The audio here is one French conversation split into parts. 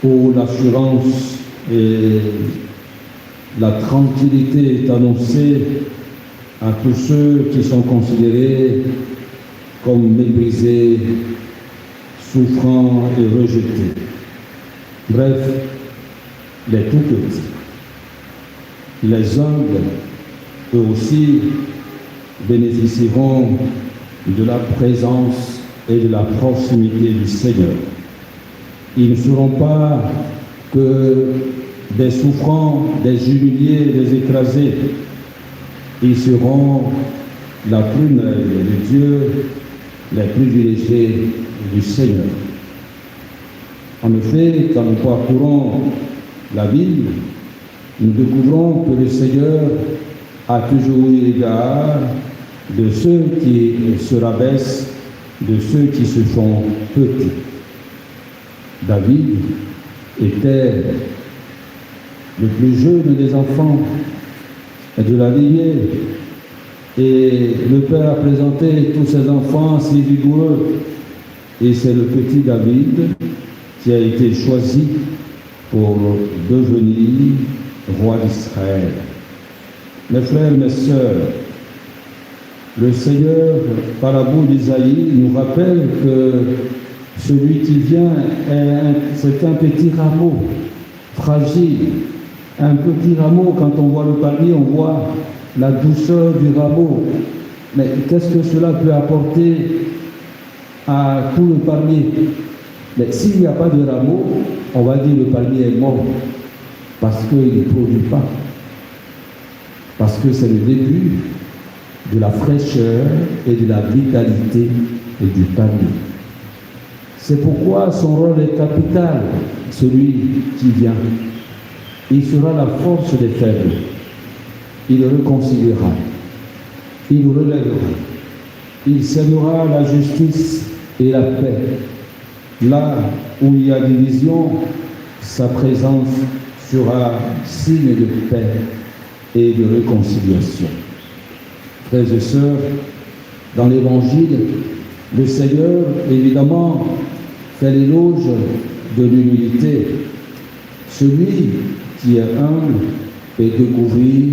où l'assurance et la tranquillité est annoncée à tous ceux qui sont considérés comme méprisés, souffrants et rejetés. Bref, les tout petits. Les humbles, eux aussi, bénéficieront de la présence et de la proximité du Seigneur. Ils ne seront pas que des souffrants, des humiliés, des écrasés. Ils seront la prunelle de Dieu, les privilégiés du Seigneur. En effet, quand nous parcourons la Bible, nous découvrons que le Seigneur a toujours eu égard de ceux qui se rabaissent, de ceux qui se font petits. David était le plus jeune des enfants de la lignée, et le Père a présenté tous ses enfants si vigoureux, et c'est le petit David qui a été choisi pour devenir roi d'Israël. Mes frères, mes sœurs, le Seigneur, par la bouche d'Isaïe, nous rappelle que celui qui vient, c'est un petit rameau, fragile. Un petit rameau, quand on voit le palmier, on voit la douceur du rameau. Mais qu'est-ce que cela peut apporter à tout le palmier? Mais s'il n'y a pas de rameau, on va dire que le palmier est mort, parce qu'il ne produit pas. Parce que c'est le début de la fraîcheur et de la vitalité du palmier. C'est pourquoi son rôle est capital, celui qui vient. Il sera la force des faibles. Il réconciliera. Il relèvera. Il sèmera la justice et la paix. Là où il y a division, sa présence sera signe de paix et de réconciliation. Frères et sœurs, dans l'Évangile, le Seigneur, évidemment, fait l'éloge de l'humilité. Celui qui est humble peut découvrir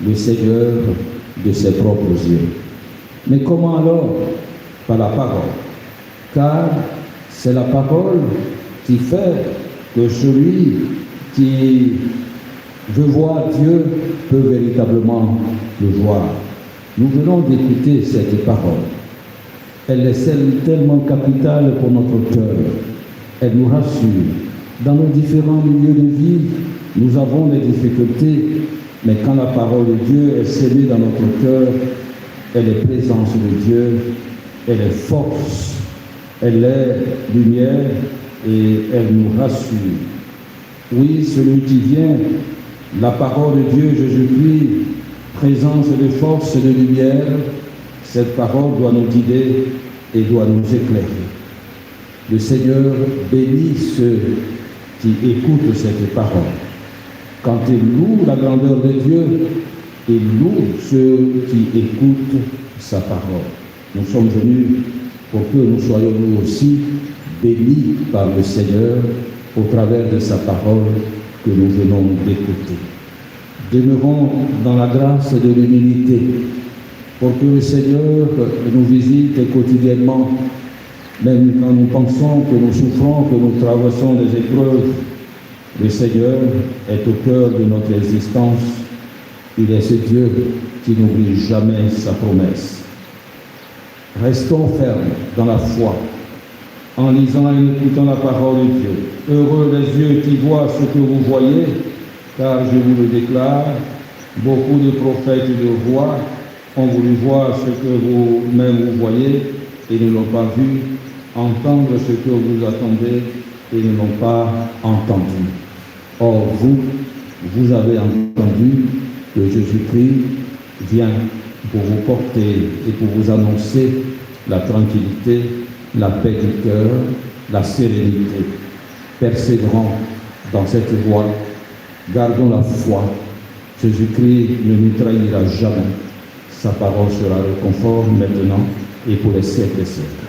le Seigneur de ses propres yeux. Mais comment alors? Par la parole. Car c'est la parole qui fait que celui qui veut voir Dieu peut véritablement le voir. Nous venons d'écouter cette parole. Elle est tellement capitale pour notre cœur. Elle nous rassure. Dans nos différents milieux de vie, nous avons des difficultés, mais quand la parole de Dieu est sémée dans notre cœur, elle est présence de Dieu, elle est force, elle est lumière et elle nous rassure. Oui, celui qui vient, la parole de Dieu, Jésus-Christ, présence de force et de lumière, cette parole doit nous guider et doit nous éclairer. Le Seigneur bénit ceux qui écoutent cette parole. Quand ils louent la grandeur de Dieu, il loue ceux qui écoutent sa parole. Nous sommes venus pour que nous soyons nous aussi bénis par le Seigneur au travers de sa parole que nous venons d'écouter. Demeurons dans la grâce de l'humilité pour que le Seigneur nous visite quotidiennement, même quand nous pensons que nous souffrons, que nous traversons des épreuves. Le Seigneur est au cœur de notre existence. Il est ce Dieu qui n'oublie jamais sa promesse. Restons fermes dans la foi, en lisant et en écoutant la parole de Dieu. Heureux les yeux qui voient ce que vous voyez, car je vous le déclare, beaucoup de prophètes et de rois ont voulu voir ce que vous-même vous voyez et ne l'ont pas vu, entendre ce que vous attendez et ne l'ont pas entendu. Or vous avez entendu que Jésus-Christ vient pour vous porter et pour vous annoncer la tranquillité, la paix du cœur, la sérénité. Persévérons dans cette voie, gardons la foi. Jésus-Christ ne nous trahira jamais. Sa parole sera le confort maintenant et pour les siècles et siècles.